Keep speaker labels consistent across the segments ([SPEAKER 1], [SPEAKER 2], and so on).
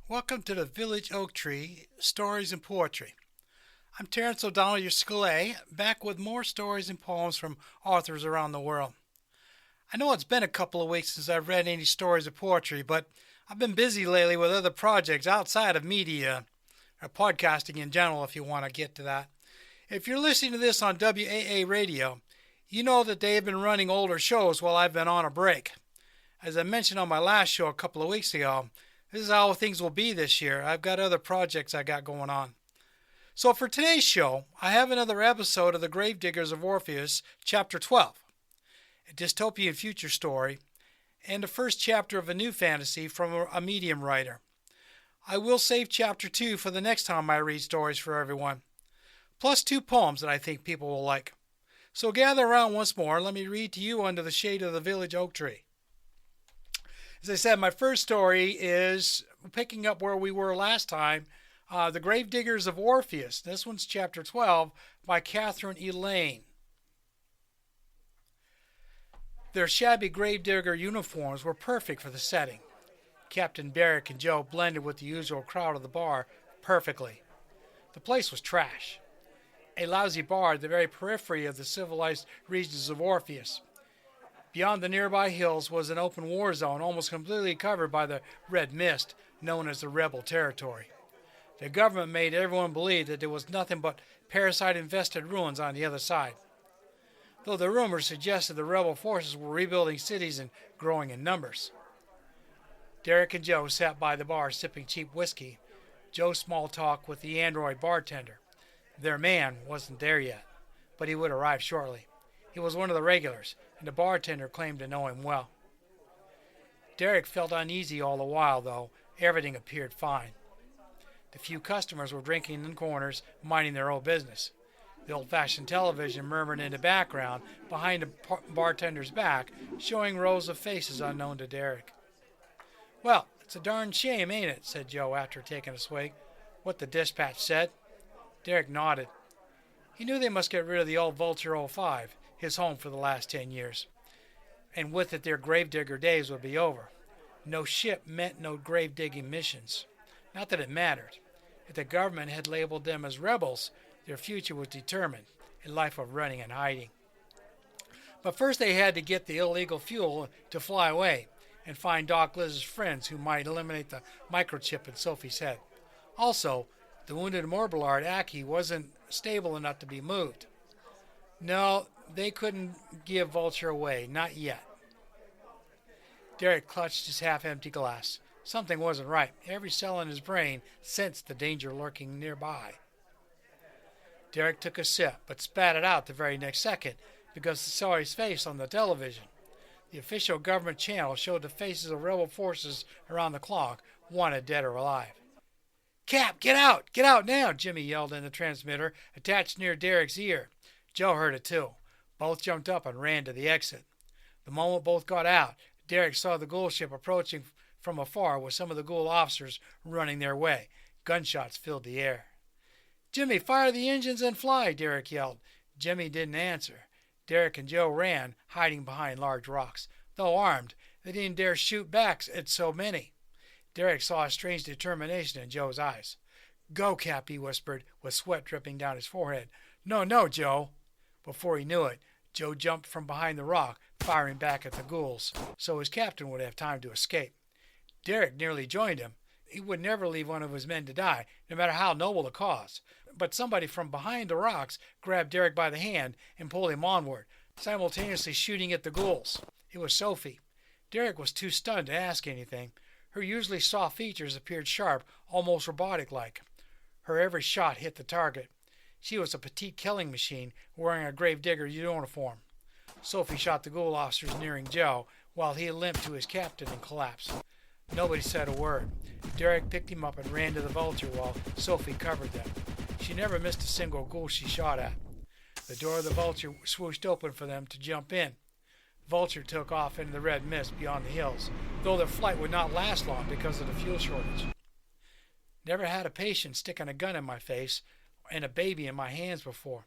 [SPEAKER 1] Welcome to the Village Oak Tree Stories and Poetry. I'm Terrance Ó Domhnaill, your scéalaí, back with more stories and poems from authors around the world. I know it's been a couple of weeks since I've read any stories of poetry, but I've been busy lately with other projects outside of media, or podcasting in general, if you want to get to that. If you're listening to this on WAA Radio, you know that they have been running older shows while I've been on a break. As I mentioned on my last show a couple of weeks ago, this is how things will be this year. I've got other projects I got going on. So for today's show, I have another episode of the Grave Diggers of Orpheus, Chapter 12, a dystopian future story, and the first chapter of a new fantasy from a medium writer. I will save Chapter 2 for the next time I read stories for everyone, plus 2 poems that I think people will like. So gather around once more and let me read to you under the shade of the village oak tree. As I said, my first story is picking up where we were last time, The Grave Diggers of Orpheus. This one's Chapter 12 by Catherine Elaine. Their shabby gravedigger uniforms were perfect for the setting. Captain Derrick and Joe blended with the usual crowd of the bar perfectly. The place was trash. A lousy bar at the very periphery of the civilized regions of Orpheus. Beyond the nearby hills was an open war zone almost completely covered by the red mist known as the rebel territory. The government made everyone believe that there was nothing but parasite-infested ruins on the other side, though the rumors suggested the rebel forces were rebuilding cities and growing in numbers. Derek and Joe sat by the bar sipping cheap whiskey. Joe small talked with the android bartender. Their man wasn't there yet, but he would arrive shortly. He was one of the regulars, and the bartender claimed to know him well. Derek felt uneasy all the while, though. Everything appeared fine. The few customers were drinking in corners, minding their own business. The old-fashioned television murmured in the background, behind the bartender's back, showing rows of faces unknown to Derek. "Well, it's a darn shame, ain't it?" said Joe after taking a swig. "What the dispatch said?" Derek nodded. He knew they must get rid of the old Vulture 05, his home for the last 10 years. And with it their gravedigger days would be over. No ship meant no grave-digging missions. Not that it mattered. If the government had labeled them as rebels, their future was determined, a life of running and hiding. But first they had to get the illegal fuel to fly away and find Doc Liz's friends who might eliminate the microchip in Sophie's head. Also, the wounded Morbillard Aki wasn't stable enough to be moved. No, they couldn't give Vulture away, not yet. Derek clutched his half-empty glass. Something wasn't right. Every cell in his brain sensed the danger lurking nearby. Derek took a sip, but spat it out the very next second because he saw his face on the television. The official government channel showed the faces of rebel forces around the clock, wanted dead or alive. "Cap, get out! Get out now!" Jimmy yelled in the transmitter, attached near Derek's ear. Joe heard it too. Both jumped up and ran to the exit. The moment both got out, Derek saw the ghoul ship approaching from afar with some of the ghoul officers running their way. Gunshots filled the air. "Jimmy, fire the engines and fly!" Derek yelled. Jimmy didn't answer. Derek and Joe ran, hiding behind large rocks. Though armed, they didn't dare shoot back at so many. Derek saw a strange determination in Joe's eyes. "Go, Cap," he whispered, with sweat dripping down his forehead. No, Joe." Before he knew it, Joe jumped from behind the rock, firing back at the ghouls, so his captain would have time to escape. Derek nearly joined him. He would never leave one of his men to die, no matter how noble the cause. But somebody from behind the rocks grabbed Derek by the hand and pulled him onward, simultaneously shooting at the ghouls. It was Sophie. Derek was too stunned to ask anything. Her usually soft features appeared sharp, almost robotic-like. Her every shot hit the target. She was a petite killing machine, wearing a gravedigger uniform. Sophie shot the ghoul officers nearing Joe, while he limped to his captain and collapsed. Nobody said a word. Derek picked him up and ran to the Vulture while Sophie covered them. She never missed a single ghoul she shot at. The door of the Vulture swooshed open for them to jump in. Vulture took off into the red mist beyond the hills, though their flight would not last long because of the fuel shortage. Never had a patient sticking a gun in my face and a baby in my hands before.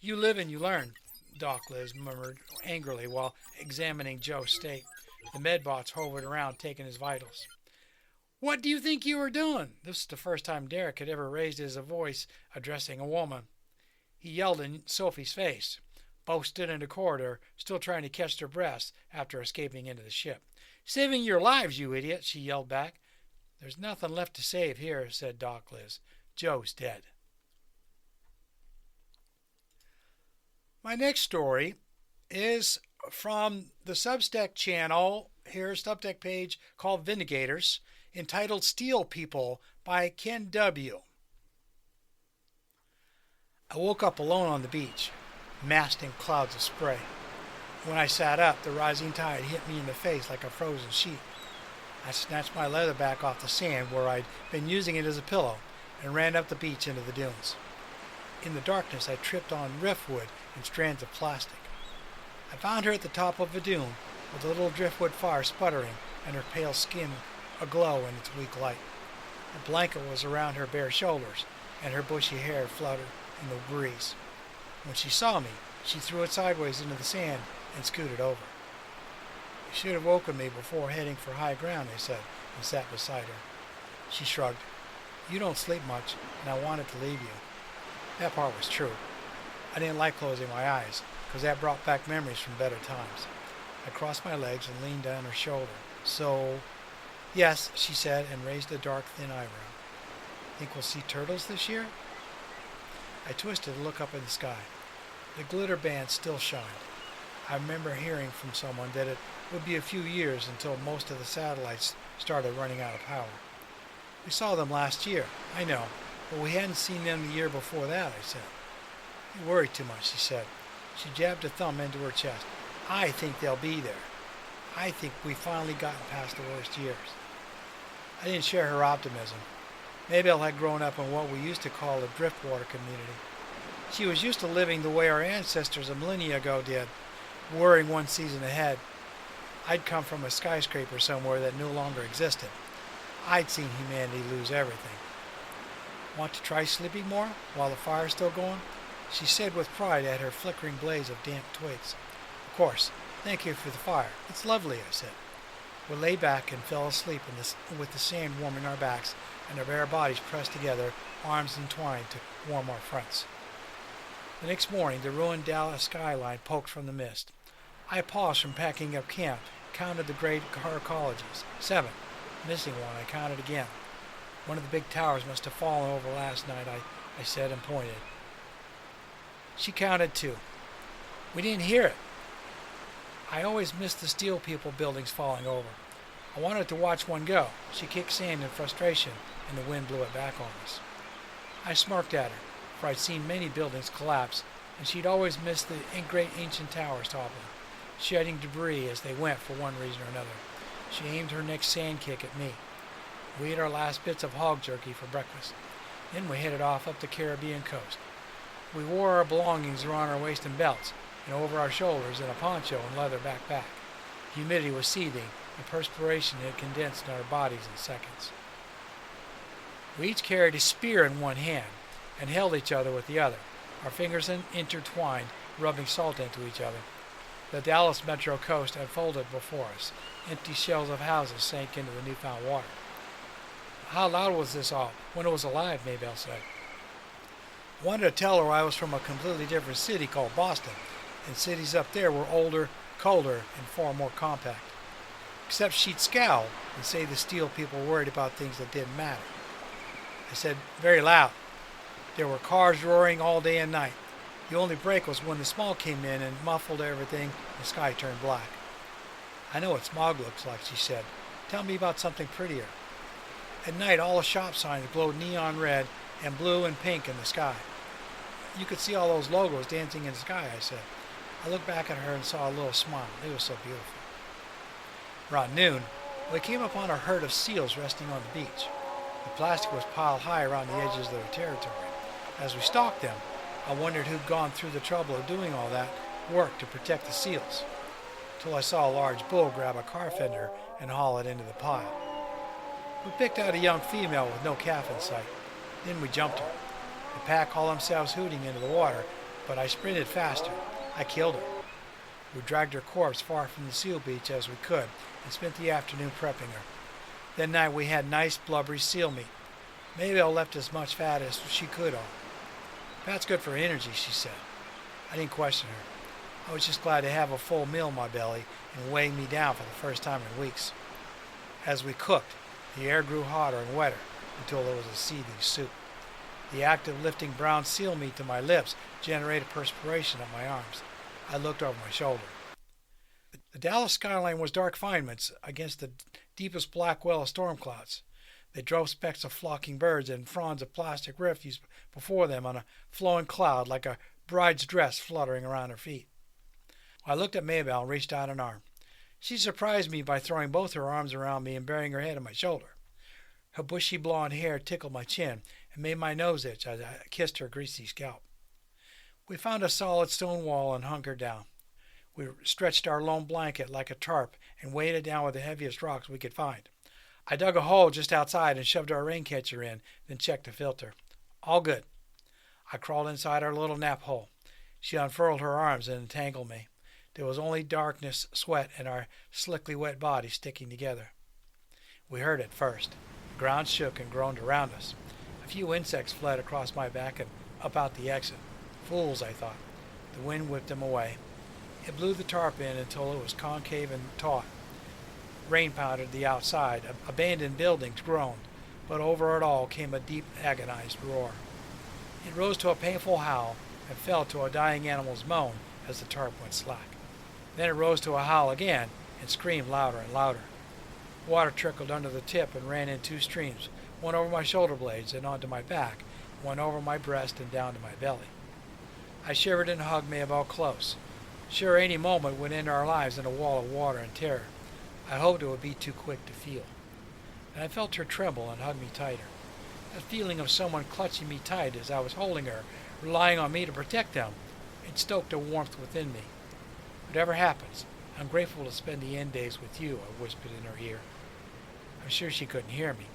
[SPEAKER 1] "You live and you learn," Doc Liz murmured angrily while examining Joe's state. The medbots hovered around, taking his vitals. What do you think you were doing? This is the first time Derek had ever raised his voice addressing a woman. He yelled in Sophie's face. Both stood in the corridor, still trying to catch their breaths after escaping into the ship. Saving your lives, you idiot, she yelled back. There's nothing left to save here, said Doc Liz. Joe's dead. My next story is from the Substack channel, here's a Substack page called Vindigators, entitled Steel People by Ken W. I woke up alone on the beach, masked in clouds of spray. When I sat up, the rising tide hit me in the face like a frozen sheet. I snatched my leatherback off the sand where I'd been using it as a pillow and ran up the beach into the dunes. In the darkness, I tripped on driftwood and strands of plastic. I found her at the top of a dune with a little driftwood fire sputtering and her pale skin aglow in its weak light. A blanket was around her bare shoulders and her bushy hair fluttered in the breeze. When she saw me, she threw it sideways into the sand and scooted over. You should have woken me before heading for high ground, I said, and sat beside her. She shrugged. You don't sleep much, and I wanted to leave you. That part was true. I didn't like closing my eyes, because that brought back memories from better times. I crossed my legs and leaned on her shoulder. So, yes, she said, and raised a dark, thin eyebrow. Think we'll see turtles this year? I twisted to look up in the sky. The glitter band still shined. I remember hearing from someone that it would be a few years until most of the satellites started running out of power. We saw them last year, I know, but we hadn't seen them the year before that, I said. You worry too much, she said. She jabbed a thumb into her chest. I think they'll be there. I think we've finally gotten past the worst years. I didn't share her optimism. Mabel had grown up in what we used to call a driftwater community. She was used to living the way our ancestors a millennia ago did, worrying one season ahead. I'd come from a skyscraper somewhere that no longer existed. I'd seen humanity lose everything. Want to try sleeping more while the fire's still going? She said with pride at her flickering blaze of damp twigs. Of course. Thank you for the fire. It's lovely, I said. We lay back and fell asleep with the sand warming our backs and our bare bodies pressed together, arms entwined to warm our fronts. The next morning, the ruined Dallas skyline poked from the mist. I paused from packing up camp, counted the great car colleges. 7. Missing one, I counted again. One of the big towers must have fallen over last night, I said and pointed. She counted 2. We didn't hear it. I always missed the Steel People buildings falling over. I wanted to watch one go. She kicked sand in frustration, and the wind blew it back on us. I smirked at her, for I'd seen many buildings collapse, and she'd always missed the great ancient towers toppling, shedding debris as they went for one reason or another. She aimed her next sand kick at me. We ate our last bits of hog jerky for breakfast. Then we headed off up the Caribbean coast. We wore our belongings around our waist and belts, and over our shoulders in a poncho and leather backpack. Humidity was seething, and perspiration had condensed in our bodies in seconds. We each carried a spear in one hand and held each other with the other, our fingers intertwined, rubbing salt into each other. The Dallas metro coast unfolded before us. Empty shells of houses sank into the newfound water. How loud was this all? When it was alive, Mabel said. I wanted to tell her I was from a completely different city called Boston, and cities up there were older, colder, and far more compact. Except she'd scowl and say the Steel People worried about things that didn't matter. I said, very loud. There were cars roaring all day and night. The only break was when the smog came in and muffled everything, the sky turned black. I know what smog looks like, she said. Tell me about something prettier. At night, all the shop signs glowed neon red and blue and pink in the sky. You could see all those logos dancing in the sky, I said. I looked back at her and saw a little smile. It was so beautiful. Around noon, we came upon a herd of seals resting on the beach. The plastic was piled high around the edges of their territory. As we stalked them, I wondered who'd gone through the trouble of doing all that work to protect the seals, till I saw a large bull grab a car fender and haul it into the pile. We picked out a young female with no calf in sight. Then we jumped her. The pack hauled themselves hooting into the water, but I sprinted faster. I killed her. We dragged her corpse far from the seal beach as we could and spent the afternoon prepping her. That night we had nice blubbery seal meat. Maybelle left as much fat as she could on. Fat's good for energy, she said. I didn't question her. I was just glad to have a full meal in my belly and weighing me down for the first time in weeks. As we cooked, the air grew hotter and wetter until it was a seething soup. The act of lifting brown seal meat to my lips generated perspiration up my arms. I looked over my shoulder. The Dallas skyline was dark finements against the deepest black well of storm clouds. They drove specks of flocking birds and fronds of plastic refuse before them on a flowing cloud like a bride's dress fluttering around her feet. I looked at Maybelle and reached out an arm. She surprised me by throwing both her arms around me and burying her head on my shoulder. Her bushy blonde hair tickled my chin and made my nose itch as I kissed her greasy scalp. We found a solid stone wall and hunkered down. We stretched our lone blanket like a tarp and weighted it down with the heaviest rocks we could find. I dug a hole just outside and shoved our rain catcher in, then checked the filter. All good. I crawled inside our little nap hole. She unfurled her arms and entangled me. There was only darkness, sweat, and our slickly wet bodies sticking together. We heard it first. The ground shook and groaned around us. A few insects fled across my back and up out the exit. Fools, I thought. The wind whipped them away. It blew the tarp in until it was concave and taut. Rain pounded the outside. Abandoned buildings groaned, but over it all came a deep, agonized roar. It rose to a painful howl and fell to a dying animal's moan as the tarp went slack. Then it rose to a howl again and screamed louder and louder. Water trickled under the tip and ran in two streams, one over my shoulder blades and onto my back, one over my breast and down to my belly. I shivered and hugged Maybelle close. Sure, any moment would end our lives in a wall of water and terror. I hoped it would be too quick to feel. And I felt her tremble and hug me tighter. That feeling of someone clutching me tight as I was holding her, relying on me to protect them, it stoked a warmth within me. Whatever happens, I'm grateful to spend the end days with you, I whispered in her ear. I'm sure she couldn't hear me.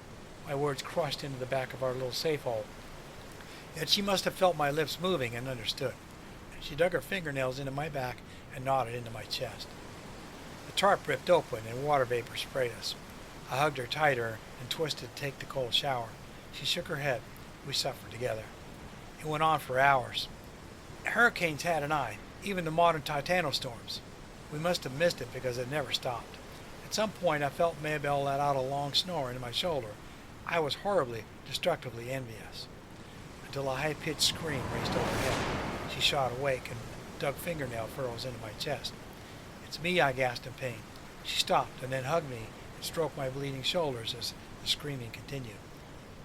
[SPEAKER 1] My words crushed into the back of our little safe hole. Yet she must have felt my lips moving and understood. She dug her fingernails into my back and nodded into my chest. The tarp ripped open and water vapor sprayed us. I hugged her tighter and twisted to take the cold shower. She shook her head. We suffered together. It went on for hours. Hurricanes had an eye, even the modern titanostorms. We must have missed it because it never stopped. At some point I felt Maybelle let out a long snore into my shoulder. I was horribly, destructively envious. Until a high-pitched scream raced overhead. She shot awake and dug fingernail furrows into my chest. It's me, I gasped in pain. She stopped and then hugged me and stroked my bleeding shoulders as the screaming continued.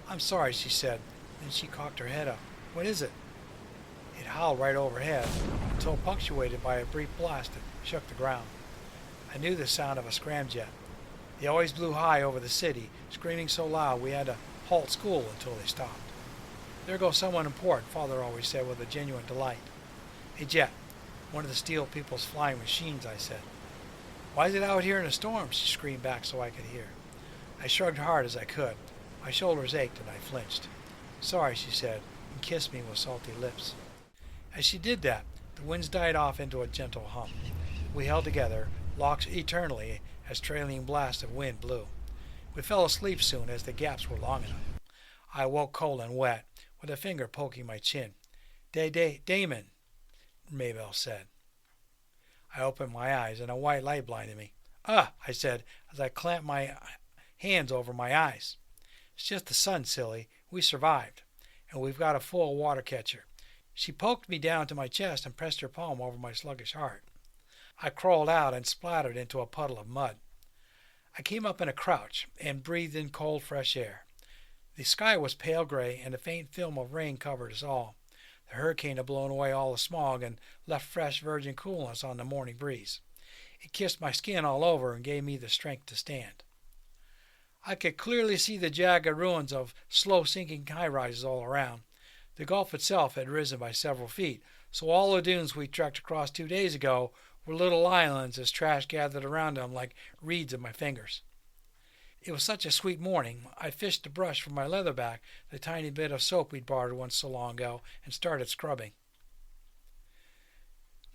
[SPEAKER 1] I'm sorry, she said. Then she cocked her head up. What is it? It howled right overhead until punctuated by a brief blast that shook the ground. I knew the sound of a scramjet. They always blew high over the city, screaming so loud we had to halt school until they stopped. There goes someone important, Father always said with a genuine delight. A jet, one of the steel people's flying machines, I said. Why is it out here in a storm? She screamed back so I could hear. I shrugged hard as I could. My shoulders ached and I flinched. Sorry, she said, and kissed me with salty lips. As she did that, the winds died off into a gentle hum. We held together, locked eternally as trailing blasts of wind blew. We fell asleep soon as the gaps were long enough. I awoke cold and wet, with a finger poking my chin. Damon, Maybelle said. I opened my eyes and a white light blinded me. Ah, I said as I clamped my hands over my eyes. It's just the sun, silly. We survived, and we've got a full water catcher. She poked me down to my chest and pressed her palm over my sluggish heart. I crawled out and splattered into a puddle of mud. I came up in a crouch and breathed in cold, fresh air. The sky was pale gray, and a faint film of rain covered us all. The hurricane had blown away all the smog and left fresh virgin coolness on the morning breeze. It kissed my skin all over and gave me the strength to stand. I could clearly see the jagged ruins of slow-sinking high-rises all around. The gulf itself had risen by several feet, so all the dunes we trekked across 2 days ago were little islands as trash gathered around them like reeds in my fingers. It was such a sweet morning, I fished a brush from my leatherback, the tiny bit of soap we'd borrowed once so long ago, and started scrubbing.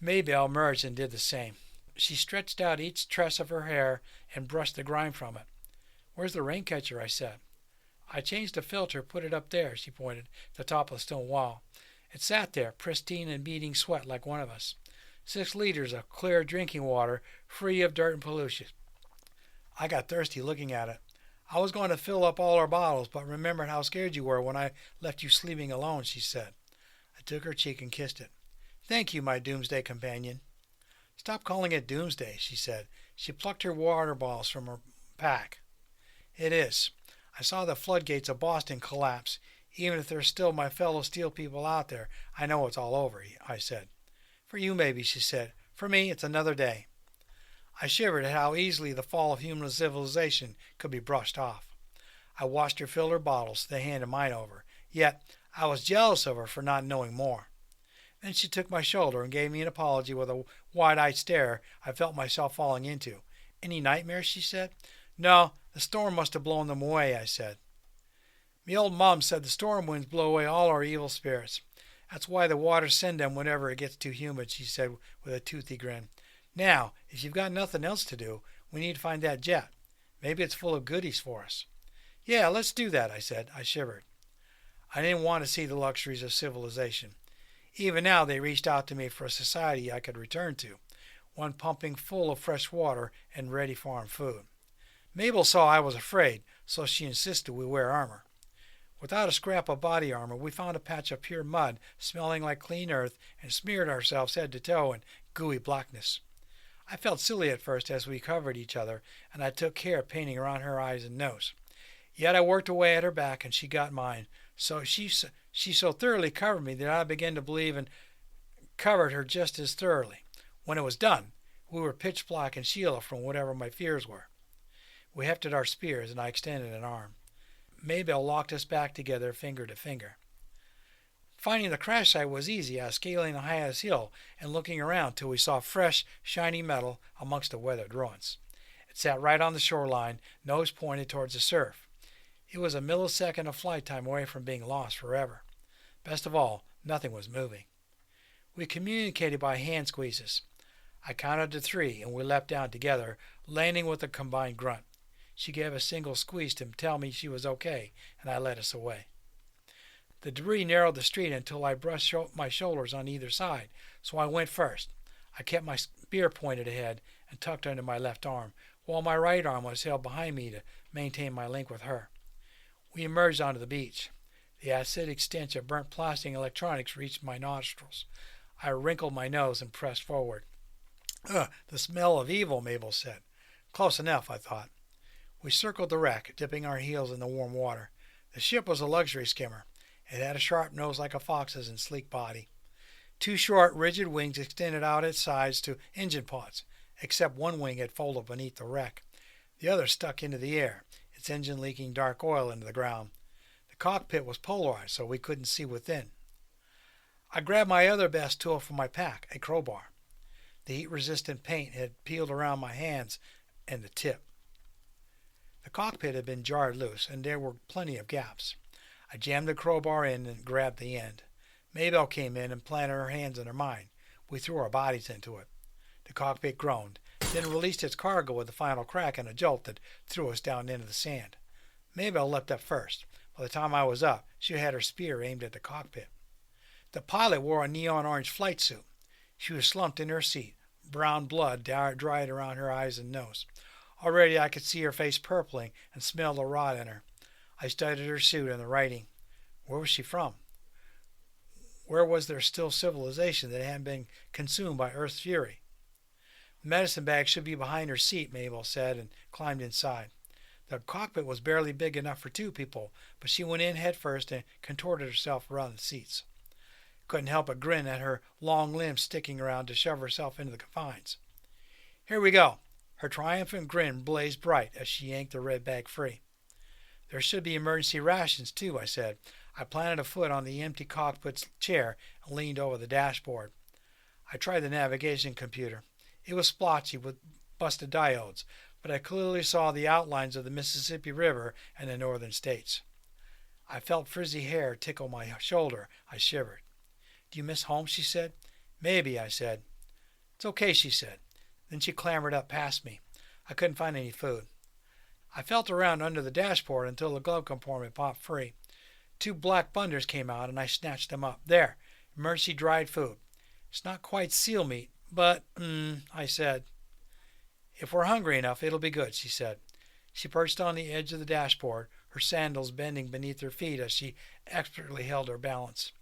[SPEAKER 1] Maybelle emerged and did the same. She stretched out each tress of her hair and brushed the grime from it. Where's the rain catcher? I said. I changed the filter, put it up there, she pointed, at the top of the stone wall. It sat there, pristine and beating sweat like one of us. 6 liters of clear drinking water, free of dirt and pollution. I got thirsty looking at it. I was going to fill up all our bottles, but remembered how scared you were when I left you sleeping alone, she said. I took her cheek and kissed it. Thank you, my doomsday companion. Stop calling it doomsday, she said. She plucked her water bottles from her pack. It is. I saw the floodgates of Boston collapse. Even if there's still my fellow steel people out there, I know it's all over, I said. For you, maybe, she said. For me, it's another day. I shivered at how easily the fall of human civilization could be brushed off. I watched her fill her bottles, then handed mine over. Yet, I was jealous of her for not knowing more. Then she took my shoulder and gave me an apology with a wide-eyed stare I felt myself falling into. Any nightmares, she said. No, the storm must have blown them away, I said. Me old mom said the storm winds blow away all our evil spirits. That's why the waters send them whenever it gets too humid, she said with a toothy grin. Now, if you've got nothing else to do, we need to find that jet. Maybe it's full of goodies for us. Yeah, let's do that, I said. I shivered. I didn't want to see the luxuries of civilization. Even now they reached out to me for a society I could return to, one pumping full of fresh water and ready farm food. Mabel saw I was afraid, so she insisted we wear armor. Without a scrap of body armor, we found a patch of pure mud smelling like clean earth and smeared ourselves head to toe in gooey blackness. I felt silly at first as we covered each other, and I took care of painting around her eyes and nose. Yet I worked away at her back, and she got mine. So she so thoroughly covered me that I began to believe and covered her just as thoroughly. When it was done, we were pitch black and Sheila from whatever my fears were. We hefted our spears, and I extended an arm. Mabel locked us back together, finger to finger. Finding the crash site was easy. I was scaling the highest hill and looking around till we saw fresh, shiny metal amongst the weathered ruins. It sat right on the shoreline, nose pointed towards the surf. It was a millisecond of flight time away from being lost forever. Best of all, nothing was moving. We communicated by hand squeezes. I counted to 3, and we leapt down together, landing with a combined grunt. She gave a single squeeze to tell me she was okay, and I led us away. The debris narrowed the street until I brushed my shoulders on either side, so I went first. I kept my spear pointed ahead and tucked under my left arm, while my right arm was held behind me to maintain my link with her. We emerged onto the beach. The acidic stench of burnt plastic and electronics reached my nostrils. I wrinkled my nose and pressed forward. Ugh, the smell of evil, Mabel said. Close enough, I thought. We circled the wreck, dipping our heels in the warm water. The ship was a luxury skimmer. It had a sharp nose like a fox's and sleek body. 2 short, rigid wings extended out its sides to engine pods, except one wing had folded beneath the wreck. The other stuck into the air, its engine leaking dark oil into the ground. The cockpit was polarized, so we couldn't see within. I grabbed my other best tool from my pack, a crowbar. The heat-resistant paint had peeled around my hands and the tip. The cockpit had been jarred loose, and there were plenty of gaps. I jammed the crowbar in and grabbed the end. Mabel came in and planted her hands under mine. We threw our bodies into it. The cockpit groaned, then released its cargo with a final crack and a jolt that threw us down into the sand. Mabel leapt up first. By the time I was up, she had her spear aimed at the cockpit. The pilot wore a neon orange flight suit. She was slumped in her seat. Brown blood dried around her eyes and nose. Already I could see her face purpling and smell the rot in her. I studied her suit and the writing. Where was she from? Where was there still civilization that hadn't been consumed by Earth's fury? The medicine bag should be behind her seat, Mabel said, and climbed inside. The cockpit was barely big enough for 2 people, but she went in head first and contorted herself around the seats. Couldn't help but grin at her long limbs sticking around to shove herself into the confines. Here we go. Her triumphant grin blazed bright as she yanked the red bag free. There should be emergency rations, too, I said. I planted a foot on the empty cockpit's chair and leaned over the dashboard. I tried the navigation computer. It was splotchy with busted diodes, but I clearly saw the outlines of the Mississippi River and the northern states. I felt frizzy hair tickle my shoulder. I shivered. Do you miss home? She said. Maybe, I said. It's okay, she said. Then she clambered up past me. I couldn't find any food. I felt around under the dashboard until the glove compartment popped free. 2 black bundles came out, and I snatched them up. There, emergency dried food. It's not quite seal meat, but, I said. If we're hungry enough, it'll be good, she said. She perched on the edge of the dashboard, her sandals bending beneath her feet as she expertly held her balance.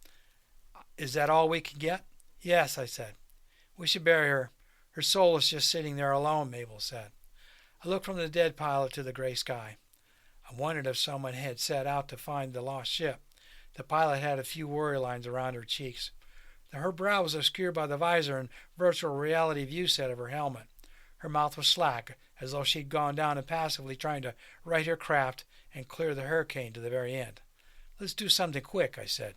[SPEAKER 1] Is that all we can get? Yes, I said. We should bury her. Her soul is just sitting there alone, Mabel said. I looked from the dead pilot to the gray sky. I wondered if someone had set out to find the lost ship. The pilot had a few worry lines around her cheeks. Her brow was obscured by the visor and virtual reality view set of her helmet. Her mouth was slack, as though she'd gone down impassively trying to right her craft and clear the hurricane to the very end. Let's do something quick, I said.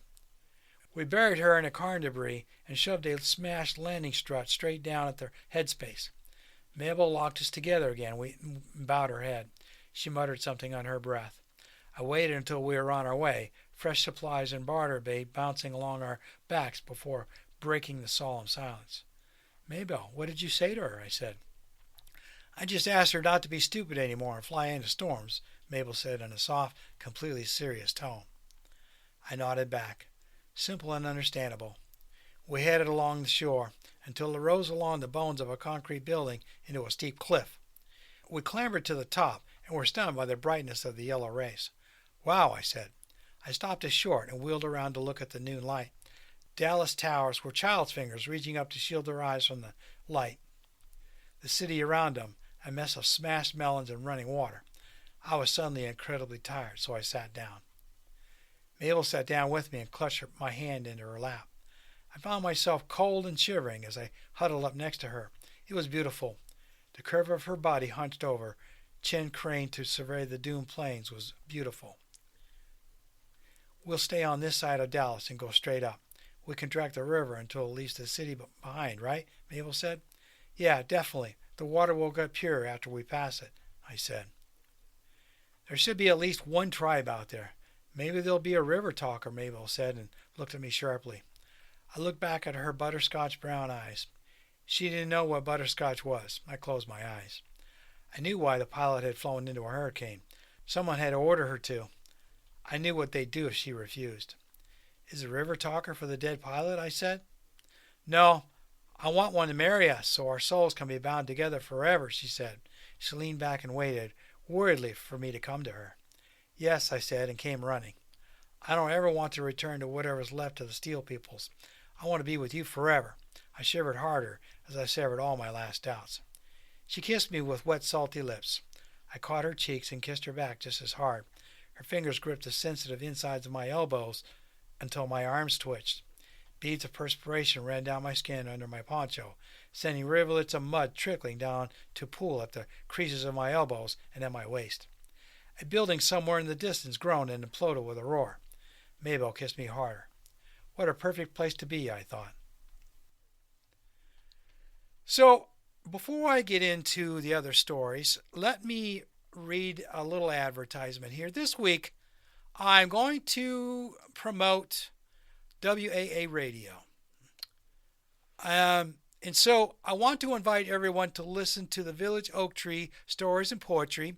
[SPEAKER 1] We buried her in a car debris and shoved a smashed landing strut straight down at the headspace. Mabel locked us together again. We bowed her head. She muttered something under her breath. I waited until we were on our way, fresh supplies and barter bait bouncing along our backs before breaking the solemn silence. Mabel, what did you say to her? I said. I just asked her not to be stupid anymore and fly into storms, Mabel said in a soft, completely serious tone. I nodded back. Simple and understandable. We headed along the shore until it rose along the bones of a concrete building into a steep cliff. We clambered to the top and were stunned by the brightness of the yellow rays. Wow, I said. I stopped us short and wheeled around to look at the noon light. Dallas towers were child's fingers reaching up to shield their eyes from the light. The city around them, a mess of smashed melons and running water. I was suddenly incredibly tired, so I sat down. Mabel sat down with me and clutched my hand into her lap. I found myself cold and shivering as I huddled up next to her. It was beautiful. The curve of her body hunched over, chin craned to survey the doomed plains, was beautiful. We'll stay on this side of Dallas and go straight up. We can track the river until it leaves the city behind, right? Mabel said. Yeah, definitely. The water will get pure after we pass it, I said. There should be at least one tribe out there. Maybe there'll be a river talker, Mabel said and looked at me sharply. I looked back at her butterscotch brown eyes. She didn't know what butterscotch was. I closed my eyes. I knew why the pilot had flown into a hurricane. Someone had ordered her to. I knew what they'd do if she refused. Is a river talker for the dead pilot? I said. No, I want one to marry us so our souls can be bound together forever, she said. She leaned back and waited, worriedly, for me to come to her. Yes, I said, and came running. I don't ever want to return to whatever's left of the Steel Peoples. I want to be with you forever. I shivered harder as I severed all my last doubts. She kissed me with wet, salty lips. I caught her cheeks and kissed her back just as hard. Her fingers gripped the sensitive insides of my elbows until my arms twitched. Beads of perspiration ran down my skin under my poncho, sending rivulets of mud trickling down to pool at the creases of my elbows and at my waist. A building somewhere in the distance groaned and imploded with a roar. Mabel kissed me harder. What a perfect place to be, I thought. So, before I get into the other stories, let me read a little advertisement here. This week, I'm going to promote WAA Radio. And so I want to invite everyone to listen to the Village Oak Tree Stories and Poetry.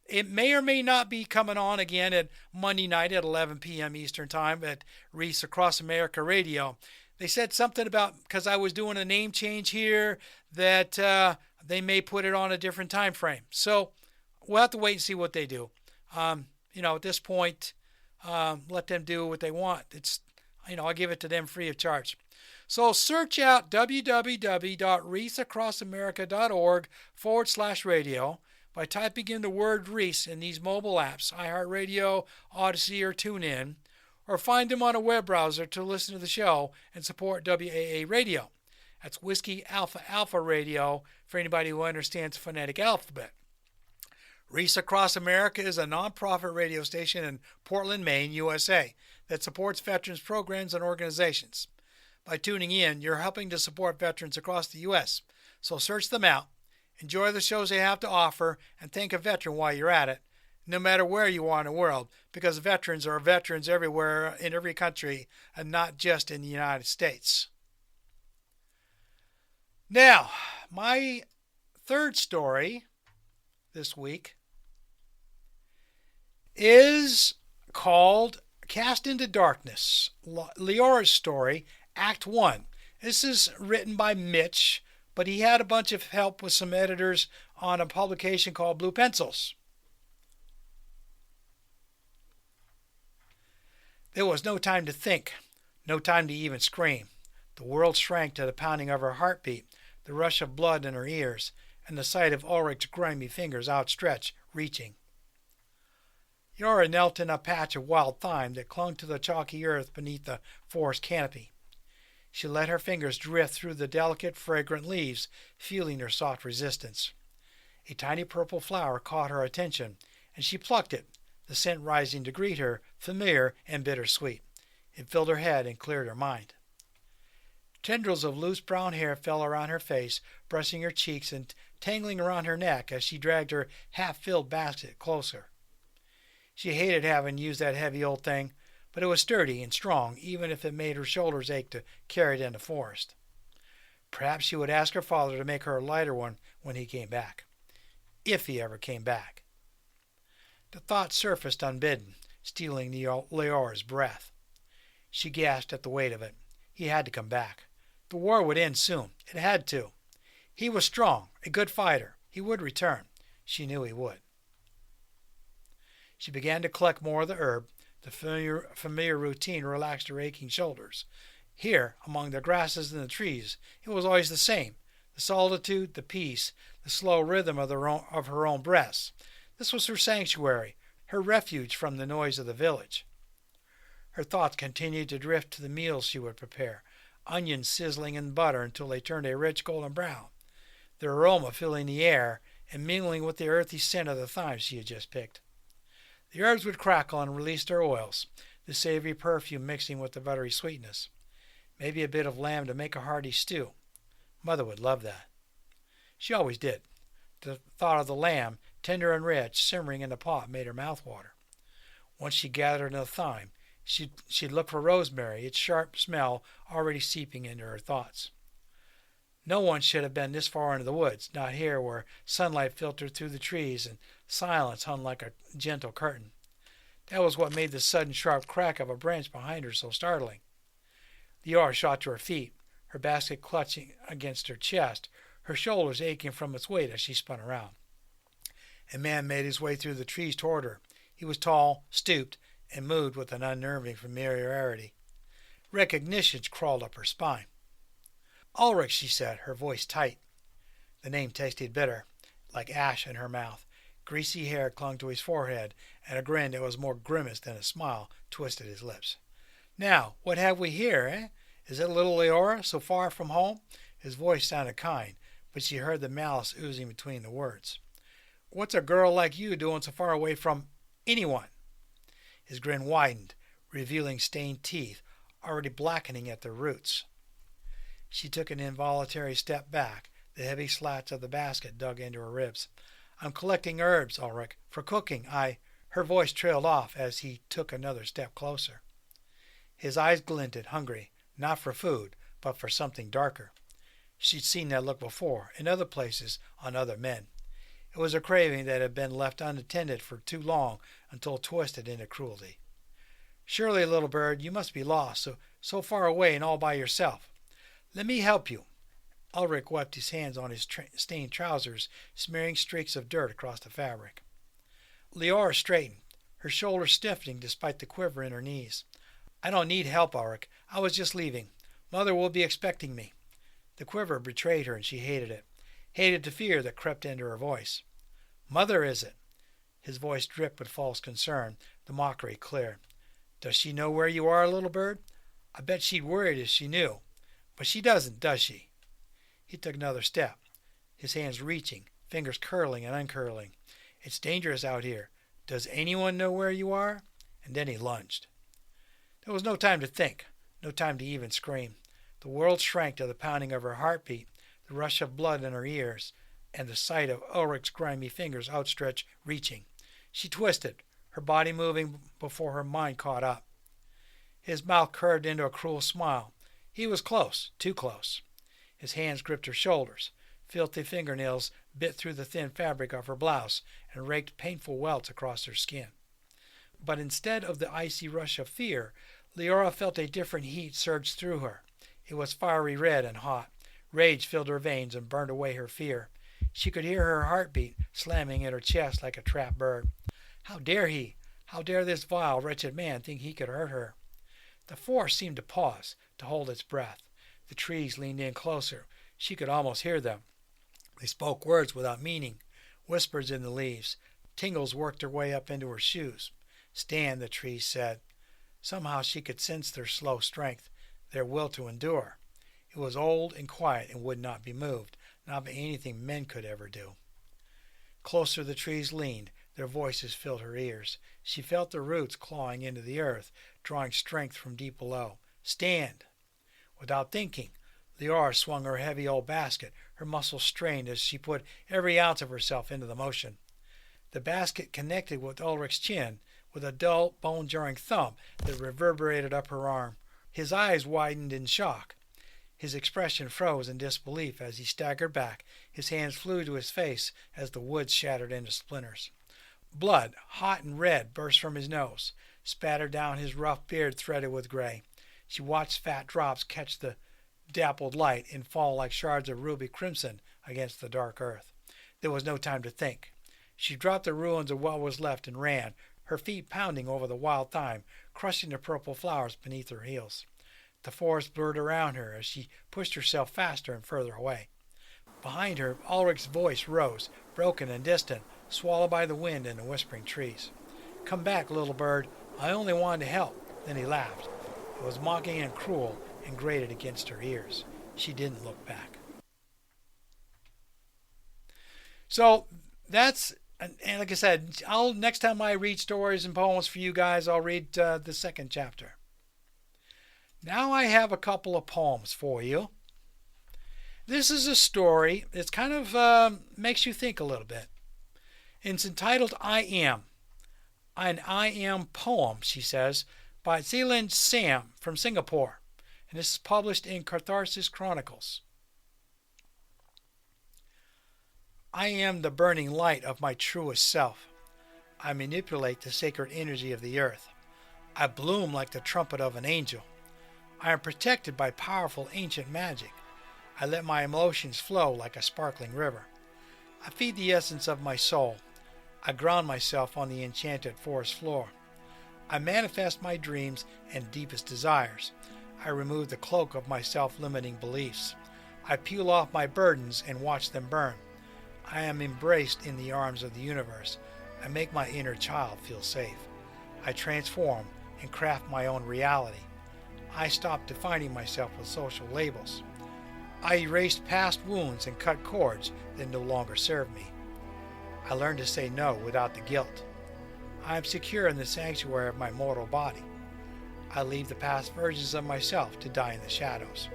[SPEAKER 1] It may or may not be coming on again at Monday night at 11 p.m. Eastern Time at Reese Across America Radio. They said something about, because I was doing a name change here, that they may put it on a different time frame. So we'll have to wait and see what they do. At this point, let them do what they want. I give it to them free of charge. So search out www.reaseacrossamerica.org/radio by typing in the word Reese in these mobile apps, iHeartRadio, Odyssey, or TuneIn, or find them on a web browser to listen to the show and support WAA Radio. That's Whiskey Alpha Alpha Radio for anybody who understands the phonetic alphabet. Reese Across America is a nonprofit radio station in Portland, Maine, USA, that supports veterans programs and organizations. By tuning in, you're helping to support veterans across the U.S., so search them out, enjoy the shows they have to offer, and thank a veteran while you're at it, no matter where you are in the world, because veterans are veterans everywhere in every country and not just in the United States. Now, my third story this week is called Cast into Darkness, Leora's story, Act 1. This is written by Mitch, but he had a bunch of help with some editors on a publication called Blue Pencils. There was no time to think, no time to even scream. The world shrank to the pounding of her heartbeat, the rush of blood in her ears, and the sight of Ulrich's grimy fingers outstretched, reaching. Leora knelt in a patch of wild thyme that clung to the chalky earth beneath the forest canopy. She let her fingers drift through the delicate, fragrant leaves, feeling their soft resistance. A tiny purple flower caught her attention, and she plucked it, the scent rising to greet her, familiar and bittersweet. It filled her head and cleared her mind. Tendrils of loose brown hair fell around her face, brushing her cheeks and tangling around her neck as she dragged her half-filled basket closer. She hated having used that heavy old thing, but it was sturdy and strong, even if it made her shoulders ache to carry it in the forest. Perhaps she would ask her father to make her a lighter one when he came back. If he ever came back. The thought surfaced unbidden, stealing Leora's breath. She gasped at the weight of it. He had to come back. The war would end soon. It had to. He was strong, a good fighter. He would return. She knew he would. She began to collect more of the herb. The familiar routine relaxed her aching shoulders. Here, among the grasses and the trees, it was always the same. The solitude, the peace, the slow rhythm of her own breaths. This was her sanctuary, her refuge from the noise of the village. Her thoughts continued to drift to the meals she would prepare, onions sizzling in butter until they turned a rich golden brown, their aroma filling the air and mingling with the earthy scent of the thyme she had just picked. The herbs would crackle and release their oils, the savory perfume mixing with the buttery sweetness. Maybe a bit of lamb to make a hearty stew. Mother would love that. She always did. The thought of the lamb, tender and rich, simmering in the pot made her mouth water. Once she gathered enough thyme, she'd look for rosemary, its sharp smell already seeping into her thoughts. No one should have been this far into the woods, not here where sunlight filtered through the trees and silence hung like a gentle curtain. That was what made the sudden sharp crack of a branch behind her so startling. Leora shot to her feet, her basket clutching against her chest, her shoulders aching from its weight as she spun around. A man made his way through the trees toward her. He was tall, stooped, and moved with an unnerving familiarity. Recognition crawled up her spine. "Ulrich," she said, her voice tight. The name tasted bitter, like ash in her mouth. Greasy hair clung to his forehead, and a grin that was more grimace than a smile twisted his lips. "Now, what have we here, eh? Is it little Leora, so far from home?" His voice sounded kind, but she heard the malice oozing between the words. "What's a girl like you doing so far away from anyone?" His grin widened, revealing stained teeth, already blackening at their roots. She took an involuntary step back, the heavy slats of the basket dug into her ribs. "I'm collecting herbs, Ulrich, for cooking. Her voice trailed off as he took another step closer. His eyes glinted, hungry, not for food, but for something darker. She'd seen that look before, in other places, on other men. It was a craving that had been left unattended for too long until twisted into cruelty. "Surely, little bird, you must be lost, so far away and all by yourself. Let me help you." Ulrich wiped his hands on his stained trousers, smearing streaks of dirt across the fabric. Leora straightened, her shoulders stiffening despite the quiver in her knees. "I don't need help, Ulrich. I was just leaving. Mother will be expecting me." The quiver betrayed her, and she hated it. Hated the fear that crept into her voice. "Mother, is it?" His voice dripped with false concern, the mockery clear. "Does she know where you are, little bird? I bet she'd worried if she knew. But she doesn't, does she?" He took another step, his hands reaching, fingers curling and uncurling. "It's dangerous out here. Does anyone know where you are?" And then he lunged. There was no time to think, no time to even scream. The world shrank to the pounding of her heartbeat, the rush of blood in her ears, and the sight of Ulrich's grimy fingers outstretched, reaching. She twisted, her body moving before her mind caught up. His mouth curved into a cruel smile. He was close, too close. His hands gripped her shoulders. Filthy fingernails bit through the thin fabric of her blouse and raked painful welts across her skin. But instead of the icy rush of fear, Leora felt a different heat surge through her. It was fiery red and hot. Rage filled her veins and burned away her fear. She could hear her heartbeat slamming in her chest like a trapped bird. How dare he? How dare this vile, wretched man think he could hurt her? The forest seemed to pause, to hold its breath. The trees leaned in closer. She could almost hear them. They spoke words without meaning, whispers in the leaves. Tingles worked their way up into her shoes. Stand, the trees said. Somehow she could sense their slow strength, their will to endure. It was old and quiet and would not be moved, not by anything men could ever do. Closer the trees leaned. Their voices filled her ears. She felt their roots clawing into the earth, drawing strength from deep below. Stand! Without thinking, Leora swung her heavy old basket. Her muscles strained as she put every ounce of herself into the motion. The basket connected with Ulrich's chin with a dull, bone-jarring thump that reverberated up her arm. His eyes widened in shock. His expression froze in disbelief as he staggered back. His hands flew to his face as the wood shattered into splinters. Blood, hot and red, burst from his nose, spattered down his rough beard threaded with gray. She watched fat drops catch the dappled light and fall like shards of ruby crimson against the dark earth. There was no time to think. She dropped the ruins of what was left and ran, her feet pounding over the wild thyme, crushing the purple flowers beneath her heels. The forest blurred around her as she pushed herself faster and further away. Behind her, Ulrich's voice rose, broken and distant, swallowed by the wind and the whispering trees. Come back, little bird. I only wanted to help. Then he laughed. It was mocking and cruel and grated against her ears. She didn't look back. So that's, and like I said, next time I read stories and poems for you guys, I'll read the second chapter. Now I have a couple of poems for you. This is a story. It's kind of makes you think a little bit. It's entitled I Am. An I Am poem, she says, by Zealand Sam from Singapore. And this is published in Catharsis Chronicles. I am the burning light of my truest self. I manipulate the sacred energy of the earth. I bloom like the trumpet of an angel. I am protected by powerful ancient magic. I let my emotions flow like a sparkling river. I feed the essence of my soul. I ground myself on the enchanted forest floor. I manifest my dreams and deepest desires. I remove the cloak of my self-limiting beliefs. I peel off my burdens and watch them burn. I am embraced in the arms of the universe. I make my inner child feel safe. I transform and craft my own reality. I stop defining myself with social labels. I erased past wounds and cut cords that no longer serve me. I learned to say no without the guilt. I am secure in the sanctuary of my mortal body. I leave the past versions of myself to die in the shadows.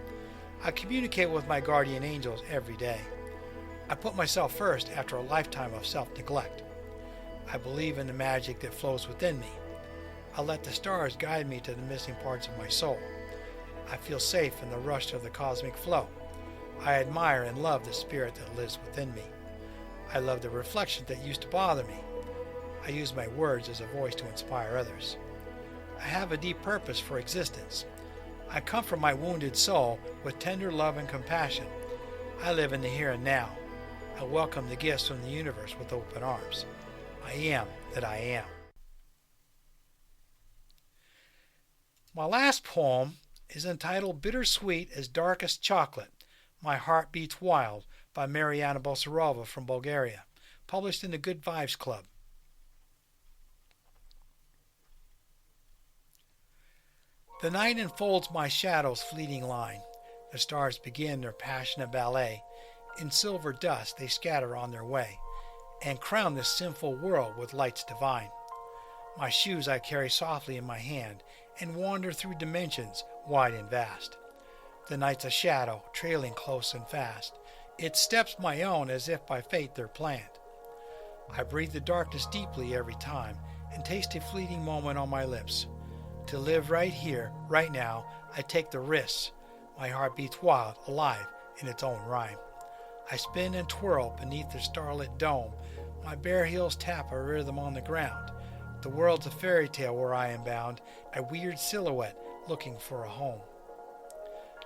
[SPEAKER 1] I communicate with my guardian angels every day. I put myself first after a lifetime of self-neglect. I believe in the magic that flows within me. I let the stars guide me to the missing parts of my soul. I feel safe in the rush of the cosmic flow. I admire and love the spirit that lives within me. I love the reflection that used to bother me. I use my words as a voice to inspire others. I have a deep purpose for existence. I comfort my wounded soul with tender love and compassion. I live in the here and now. I welcome the gifts from the universe with open arms. I am that I am. My last poem is entitled Bittersweet as Darkest Chocolate, My Heart Beats Wild by Mariana Bosarova from Bulgaria, published in the Good Vibes Club. The night enfolds my shadow's fleeting line. The stars begin their passionate ballet. In silver dust they scatter on their way, and crown this sinful world with lights divine. My shoes I carry softly in my hand, and wander through dimensions wide and vast. The night's a shadow, trailing close and fast. Its steps my own, as if by fate they're planned. I breathe the darkness deeply every time, and taste a fleeting moment on my lips. To live right here, right now, I take the risks. My heart beats wild, alive, in its own rhyme. I spin and twirl beneath the starlit dome. My bare heels tap a rhythm on the ground. The world's a fairy tale where I am bound, a weird silhouette looking for a home.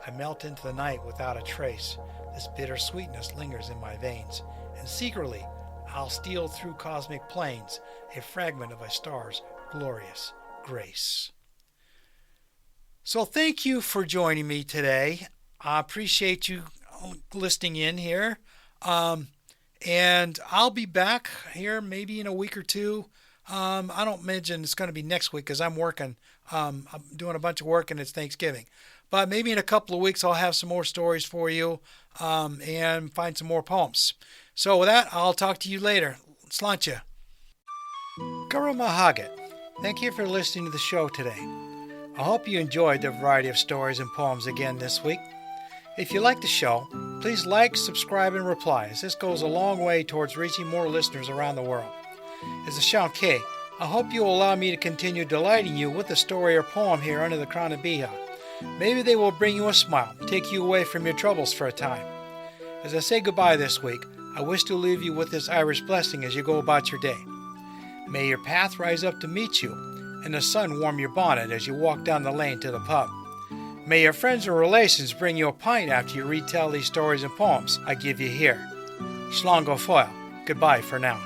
[SPEAKER 1] I melt into the night without a trace. This bitter sweetness lingers in my veins, and secretly I'll steal through cosmic planes, a fragment of a star's glorious grace. So thank you for joining me today. I appreciate you listening in here. And I'll be back here maybe in a week or two. I don't mention it's going to be next week because I'm working. I'm doing a bunch of work and it's Thanksgiving. But maybe in a couple of weeks I'll have some more stories for you and find some more poems. So with that, I'll talk to you later. Sláinte. Guru Mahagat. Thank you for listening to the show today. I hope you enjoyed the variety of stories and poems again this week. If you like the show, please like, subscribe, and reply, as this goes a long way towards reaching more listeners around the world. As a Shanke, I hope you will allow me to continue delighting you with a story or poem here under the crown of Biha. Maybe they will bring you a smile, take you away from your troubles for a time. As I say goodbye this week, I wish to leave you with this Irish blessing as you go about your day. May your path rise up to meet you, and the sun warm your bonnet as you walk down the lane to the pub. May your friends and relations bring you a pint after you retell these stories and poems I give you here. Slán go fóill. Goodbye for now.